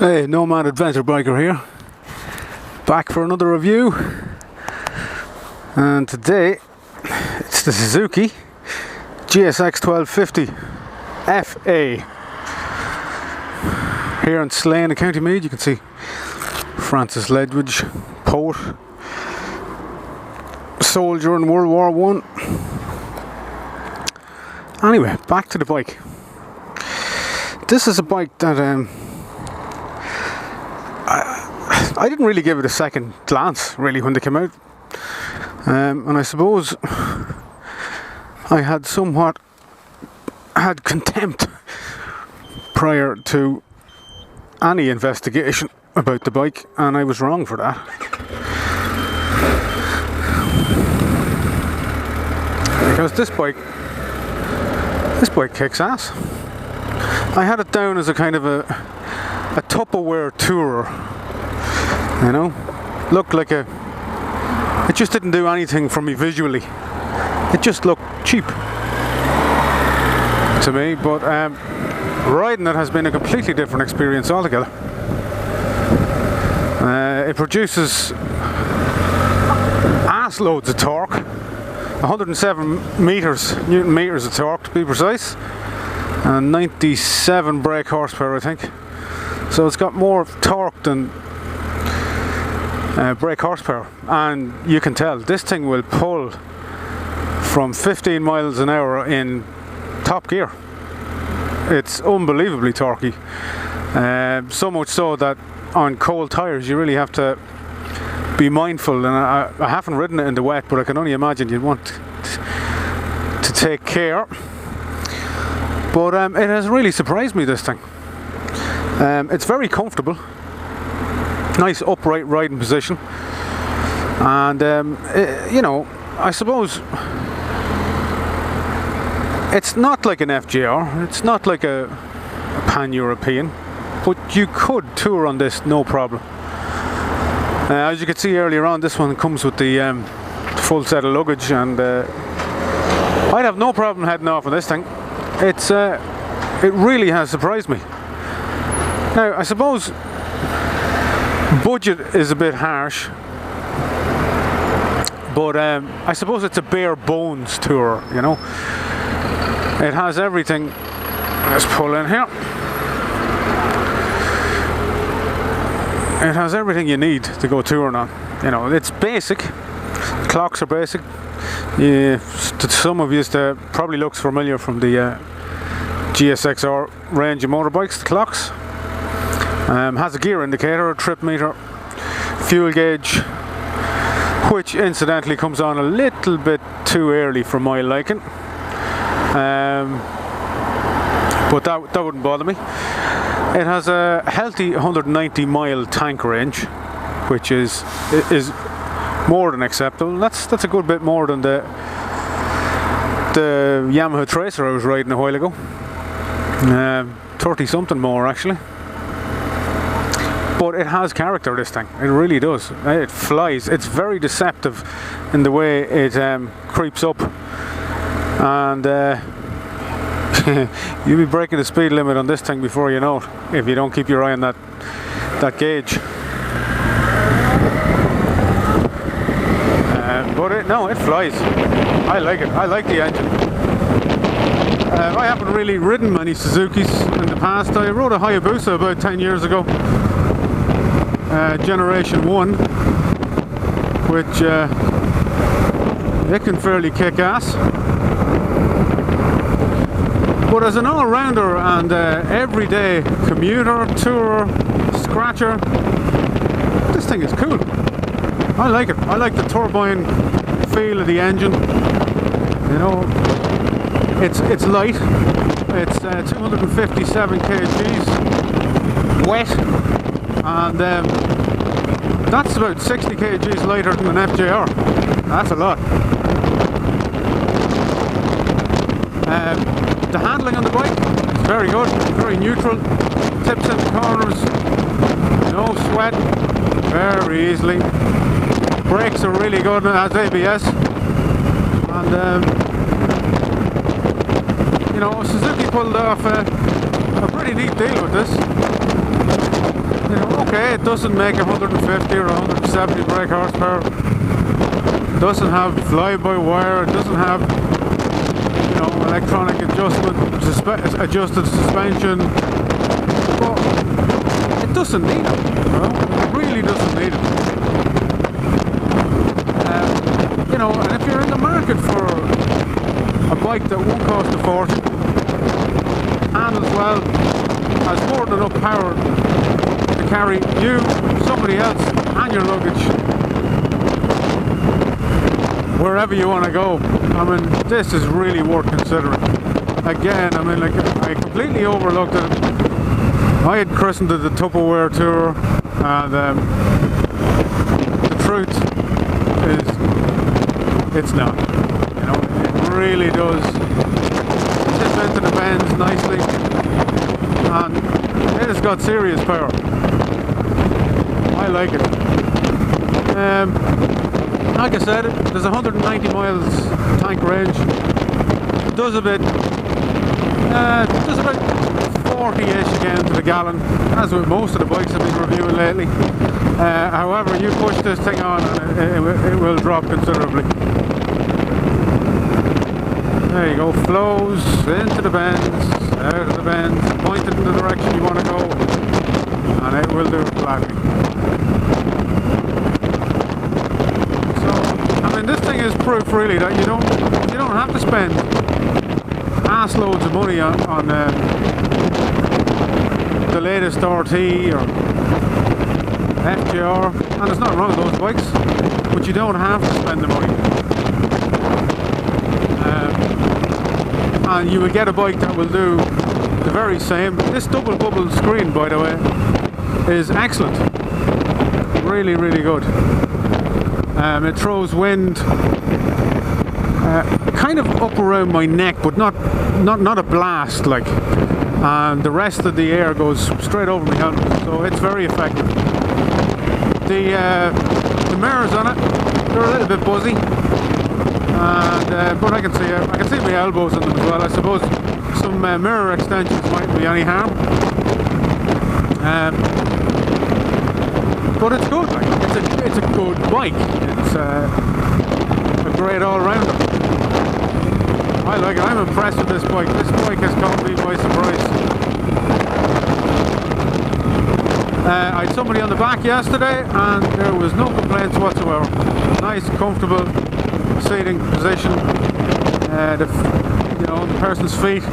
Hey, Nomad adventure biker here, back for another review, and today it's the Suzuki GSX1250FA here in Slane in County Meath. You can see Francis Ledwidge, poet, soldier in World War I. Anyway, back to the bike. This is a bike that I didn't really give it a second glance really when they came out, and I suppose I had somewhat had contempt prior to any investigation about the bike, and I was wrong for that. Because this bike kicks ass. I had it down as a kind of a Tupperware tourer, you know, looked like it just didn't do anything for me visually. It just looked cheap to me, but riding it has been a completely different experience altogether. It produces ass loads of torque, 107 Newton meters of torque to be precise, and 97 brake horsepower, I think. So it's got more torque than brake horsepower, and you can tell this thing will pull from 15 miles an hour in top gear. It's unbelievably torquey, so much so that on cold tyres you really have to be mindful, and I haven't ridden it in the wet, but I can only imagine you'd want to take care. But it has really surprised me, this thing. It's very comfortable, nice upright riding position, and you know, I suppose it's not like an FJR, it's not like a pan-European, but you could tour on this no problem. As you could see earlier on, this one comes with the full set of luggage, and I'd have no problem heading off on this thing. It really has surprised me. Now, I suppose budget is a bit harsh, but I suppose it's a bare bones tour, you know. It has everything. Let's pull in here. It has everything you need to go touring on. You know, it's basic. Clocks are basic. Yeah, to some of you, that probably looks familiar from the GSXR range of motorbikes. The clocks has a gear indicator, a trip meter, fuel gauge, which incidentally comes on a little bit too early for my liking, but that wouldn't bother me. It has a healthy 190 mile tank range, which is more than acceptable. That's a good bit more than the Yamaha Tracer I was riding a while ago. 30 something more actually. But it has character, this thing. It really does. It flies. It's very deceptive in the way it creeps up, and you'll be breaking the speed limit on this thing before you know it, if you don't keep your eye on that gauge. But it flies. I like it. I like the engine. I haven't really ridden many Suzukis in the past. I rode a Hayabusa about 10 years ago, Generation 1, which it can fairly kick ass. But as an all-rounder and everyday commuter, tourer, scratcher, this thing is cool. I like it. I like the turbine feel of the engine. You know, it's light. It's 257 kgs wet, and that's about 60 kgs lighter than an FJR. That's a lot. The handling on the bike is very good, very neutral. Tips into corners, no sweat, very easily. Brakes are really good, it has ABS, and you know, Suzuki pulled off a pretty neat deal with this. okay, it doesn't make 150 or 170 brake horsepower. It doesn't have fly-by-wire. It doesn't have, you know, electronic adjustment, adjusted suspension. But it doesn't need it. You know? It really doesn't need it. You know, and if you're in the market for a bike that won't cost a fortune, and as well has more than enough power to carry you, somebody else, and your luggage wherever you want to go, I mean, this is really worth considering. Again, I mean, like, I completely overlooked it. I had christened it the Tupperware Tour, and the truth is, it's not. You know, it really does tip into the bends nicely, and it has got serious power. I like it. Like I said, there's 190 miles tank range. It does about 40-ish again to the gallon, as with most of the bikes I've been reviewing lately. However, you push this thing on and it will drop considerably. There you go, flows into the bends, out of the bends, pointed in the direction you want to go, and it will do it gladly. So, I mean, this thing is proof really that you don't have to spend ass loads of money on the latest RT or FGR, and there's nothing wrong with those bikes, but you don't have to spend the money. And you will get a bike that will do the very same. This double bubble screen, by the way, is excellent. Really, really good. It throws wind kind of up around my neck, but not a blast like. And the rest of the air goes straight over my helmet, so it's very effective. The mirrors on it, they're a little bit buzzy. And, but I can see my elbows on them as well. I suppose some mirror extensions mightn't be any harm. But it's good. Like, it's a good bike. It's a great all-rounder. I like it. I'm impressed with this bike. This bike has caught me by surprise. I had somebody on the back yesterday, and there was no complaints whatsoever. Nice, comfortable seating position. The person's feet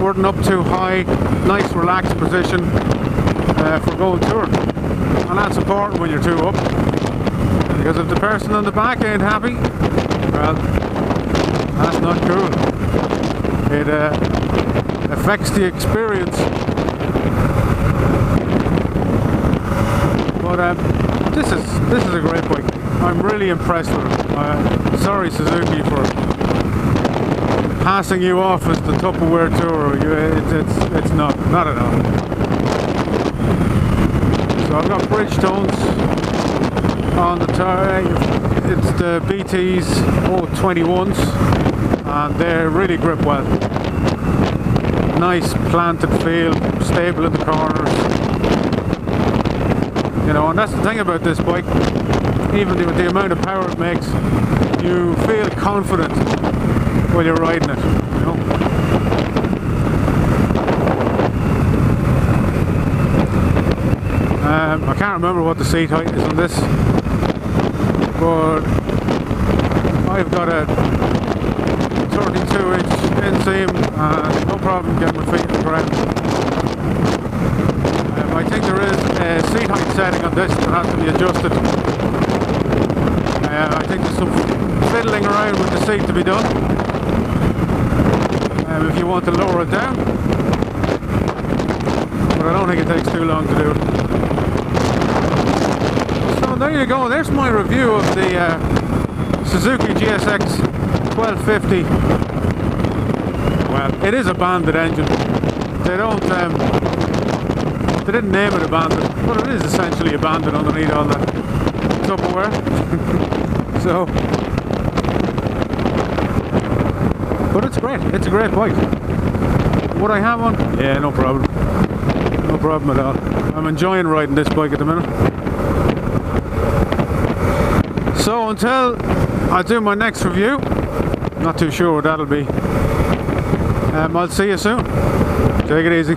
weren't up too high. Nice relaxed position for going touring, and that's important when you're two up, because if the person on the back ain't happy, well, that's not cool. It affects the experience. But this is a great bike. I'm really impressed with it. Sorry, Suzuki, for passing you off as the Tupperware Tour. It's not at all. So I've got bridge tones on the tire. It's the BT's 021s, and they really grip well. Nice planted feel, stable in the corners. You know, and that's the thing about this bike. Even with the amount of power it makes, you feel confident while you're riding it, you know. I can't remember what the seat height is on this, but I've got a 32-inch inseam and no problem getting my feet in the ground. I think there is a seat height setting on this that has to be adjusted. I think there's some fiddling around with the seat to be done if you want to lower it down, but I don't think it takes too long to do it. So there you go, there's my review of the Suzuki GSX1250. Well, it is a banded engine. They didn't name it a banded, but it is essentially a banded underneath all that Tupperware. So, but it's great. It's a great bike. Would I have one? Yeah, no problem. No problem at all. I'm enjoying riding this bike at the minute. So until I do my next review, not too sure what that'll be, I'll see you soon. Take it easy.